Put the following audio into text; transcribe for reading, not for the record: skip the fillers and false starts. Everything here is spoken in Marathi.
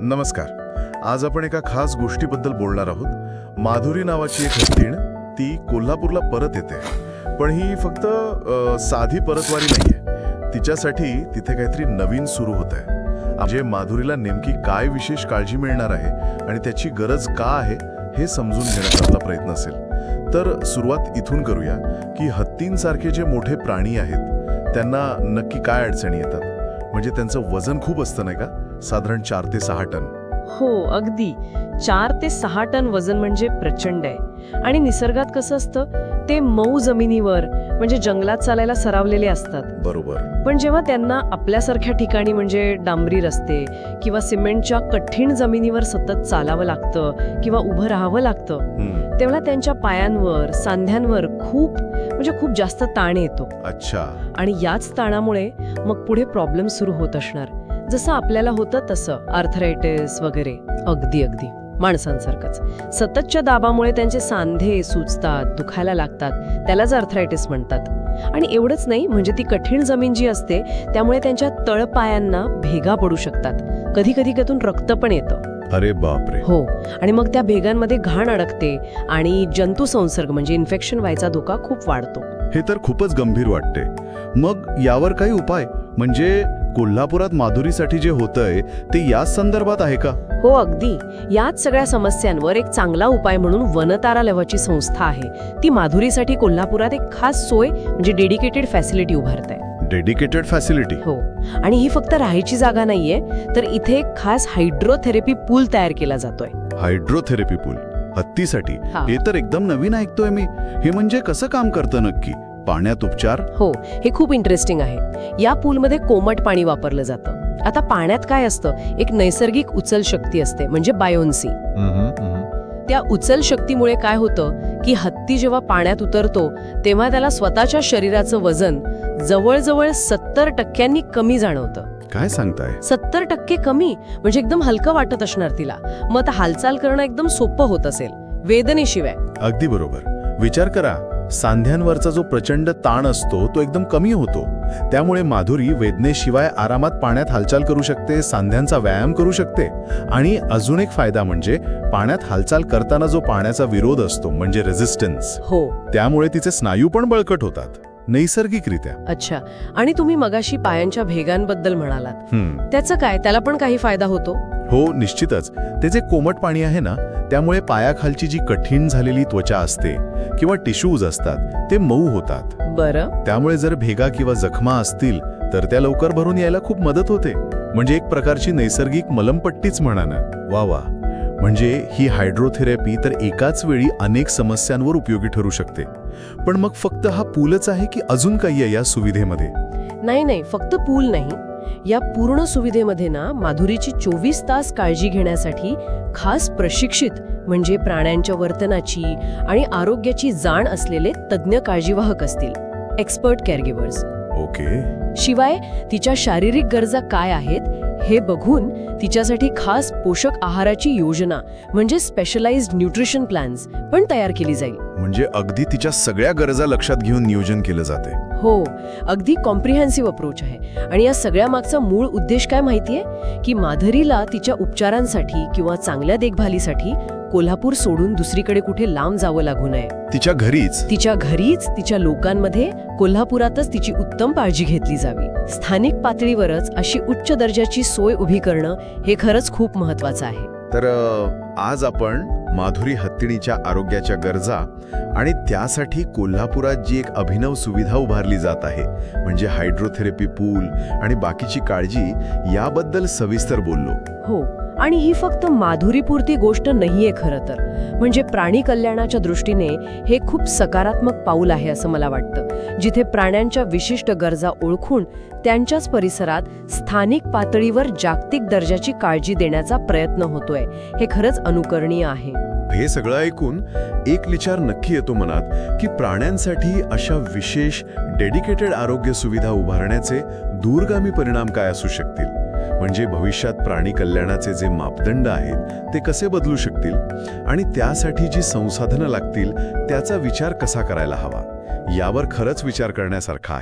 नमस्कार. आज आपण एका खास गोष्टीबद्दल बोलणार आहोत. माधुरी नावाची एक हत्तीण, ती कोल्हापूरला परत येते. पण ही फक्त साधी परतवारी नाहीये. तिच्यासाठी तिथे काहीतरी नवीन सुरू होत आहे. म्हणजे माधुरीला नेमकी काय विशेष काळजी मिळणार आहे आणि त्याची गरज का आहे हे समजून घेण्याचा आपला प्रयत्न असेल. तर सुरुवात इथून करूया की हत्तींसारखे जे मोठे प्राणी आहेत त्यांना नक्की काय अडचणी येतात. म्हणजे त्यांचं वजन खूप असतं नाही का, साधारण 4 ते 6 टन. हो, अगदी 4 ते 6 टन वजन म्हणजे प्रचंड आहे. आणि निसर्गात कसं असतं, ते मऊ जमिनीवर म्हणजे जंगलात चालायला सरावलेले असतात. बरोबर. पण जेव्हा त्यांना आपल्यासारख्या ठिकाणी म्हणजे डांबरी रस्ते किंवा सिमेंटच्या कठीण जमिनीवर सतत चालावं लागतं किंवा उभं राहावं लागतं, तेव्हा त्यांच्या पायांवर, सांध्यांवर खूप जास्त ताण येतो. अच्छा. आणि याच ताणामुळे मग पुढे प्रॉब्लेम सुरू होत असणार. जसं आपल्याला होतं तसं आर्थरायटिस वगैरे. अगदी माणसांसारखंच. सततच्या दाबामुळे त्यांचे सांधे सुजतात, दुखायला लागतात. त्यालाच आर्थरायटिस म्हणतात. आणि एवढंच नाही, म्हणजे ती कठीण जमीन जी असते त्यामुळे त्यांच्या तळपायांना भेगा पडू शकतात. कधी कधी त्यातून रक्त पण येतं. अरे बापरे. हो. आणि मग त्या भेगांमध्ये घाण अडकते आणि जंतू संसर्ग म्हणजे इन्फेक्शन व्हायचा धोका खूप वाढतो. हे तर खूपच गंभीर वाटते. मग यावर काही उपाय, म्हणजे कोल्हापुरात माधुरीसाठी जे होतंय ते याच संदर्भात आहे का? हो, अगदी. याच सगळ्या समस्यांवर एक चांगला उपाय म्हणून वनतारा नावाची संस्था आहे. ती माधुरीसाठी कोल्हापुरात एक खास सोय म्हणजे डेडिकेटेड फॅसिलिटी उभारत आहे. Dedicated facility? हो. आणि ही फक्त राहायची जागा नाहीये, तर इथे एक खास हायड्रोथेरपी पूल तयार केला जातोय. हायड्रोथेरपी पूल हत्तीसाठी? हा. हे तर एकदम नवीन ऐकतोय मी. हे म्हणजे कसं काम करतं नक्की? पाण्यात उपचार? हो, हे खूप इंटरेस्टिंग आहे. या पूलमध्ये कोमट पाणी वापरलं जातं. आता पाण्यात काय असतं, एक नैसर्गिक उचल शक्ती असते म्हणजे बायोन्सी. त्या उचल शक्तीमुळे काय होतं की हत्ती जेव्हा पाण्यात उतरतो तेव्हा त्याला स्वतःच्या शरीराचं वजन जवळजवळ 70% कमी जाणवतं. काय सांगताय? 70% कमी म्हणजे एकदम हलकं वाटत असणार तिला. मग आता हालचाल करणं एकदम सोपं होत असेल, वेदनेशिवाय. अगदी बरोबर. विचार करा, सांध्यांवरचा जो प्रचंड ताण असतो तो एकदम कमी होतो. त्यामुळे माधुरी वेदनेशिवाय आरामात पाण्यात हालचाल करू शकते, सांध्यांचा व्यायाम करू शकते. आणि अजून एक फायदा म्हणजे पाण्यात हालचाल करताना जो पाण्याचा विरोध असतो म्हणजे रेझिस्टन्स, हो, त्यामुळे तिचे स्नायू पण बळकट होतात नैसर्गिकरित्या. अच्छा. आणि तुम्ही मगाशी पायांच्या भेगांबद्दल म्हणालात, त्याचं काय, त्याला पण काही फायदा होतो? हो, निश्चितच. ते जे कोमट पाणी आहे ना, त्यामुळे पायाखालची जी कठीण झालेली त्वचा असते किंवा टिश्यूज असतात ते मऊ होतात. बरं. त्यामुळे जर भेगा किंवा जखमा असतील तर त्या लवकर भरून यायला खूप मदत होते. म्हणजे एक प्रकारची नैसर्गिक मलमपट्टीच म्हणा ना. वा वा. म्हणजे ही हायड्रोथेरपी तर एकाच वेळी अनेक समस्यांवर उपयोगी ठरू शकते. पण मग फक्त हा पूलच आहे की अजून काही आहे या सुविधेमध्ये? नाही, फक्त पूल नाही. या पूर्ण सुविधेमध्ये ना माधुरीची 24 तास काळजी घेण्यासाठी खास प्रशिक्षित म्हणजे प्राण्यांच्या वर्तनाची आणि आरोग्याची जाण असलेले तज्ज्ञ काळजीवाहक असतील, एक्सपर्ट केअरगिव्हर्स. ओके. शिवाय तिच्या शारीरिक गरजा काय आहेत हे बघून तिच्यासाठी खास पोषक आहाराची योजना म्हणजे स्पेशलाइज्ड न्यूट्रिशन प्लॅन्स पण तयार केली जाईल. म्हणजे अगदी तिच्या सगळ्या गरजा लक्षात घेऊन नियोजन केलं जाते. हो, अगदी कॉम्प्रिहेन्सिव्ह अप्रोच आहे. आणि या सगळ्या मागचा मूळ उद्देश काय माहितीये, की माधुरीला तिच्या उपचारांसाठी किंवा चांगल्या देखभालीसाठी कोल्हापूर सोडून दुसरीकडे कुठे लांब जावं लागू नये. तिच्या घरीच तिच्या लोकांमध्ये कोल्हापुरातच तिची उत्तम काळजी घेतली जावी. स्थानिक पातळीवरच अशी उच्च दर्जाची सोय उभी करणं हे खरंच खूप महत्वाचं आहे. तर आज आपण माधुरी हत्तीणीच्या आरोग्याच्या गरजा आणि त्यासाठी कोल्हापुरात जी एक अभिनव सुविधा उभारली जात आहे म्हणजे हायड्रोथेरपी पूल आणि बाकीची काळजी याबद्दल सविस्तर बोललो. हो. आणि ही फक्त माधुरीपुरती गोष्ट नाहीये खरं तर. म्हणजे प्राणी कल्याणाच्या दृष्टीने हे खूप सकारात्मक पाऊल आहे असं मला वाटतं. जिथे प्राण्यांच्या विशिष्ट गरजा ओळखून त्यांच्याच परिसरात स्थानिक पातळीवर जागतिक दर्जाची काळजी देण्याचा प्रयत्न होतोय, हे खरंच अनुकरणीय आहे. हे सगळं ऐकून एक विचार नक्की येतो मनात की प्राण्यांसाठी अशा विशेष डेडिकेटेड आरोग्य सुविधा उभारण्याचे दूरगामी परिणाम काय असू शकतील. म्हणजे भविष्यात प्राणी कल्याणाचे जे मापदंड आहेत ते कसे बदलू शकतील आणि त्यासाठी जी संसाधनं लागतील त्याचा विचार कसा करायला हवा, यावर खरंच विचार करण्यासारखा आहे.